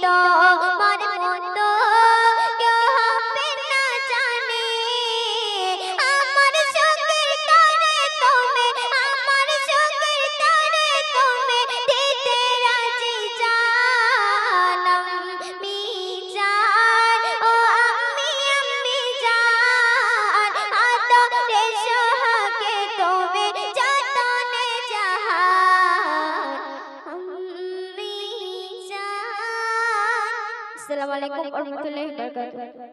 তোমার মতো কেউ হবে না জানি। আমার সুখের তরে তুমি, আমার সুখের তরে তুমি দিতে রাজি জান। আমি জান, ও আমি জান, আদরে সোহাগে তুমি যতনে জাহান। আমি জান। আসসালামু আলাইকুম ওয়া রাহমাতুল্লাহি ওয়া বারাকাতুহু।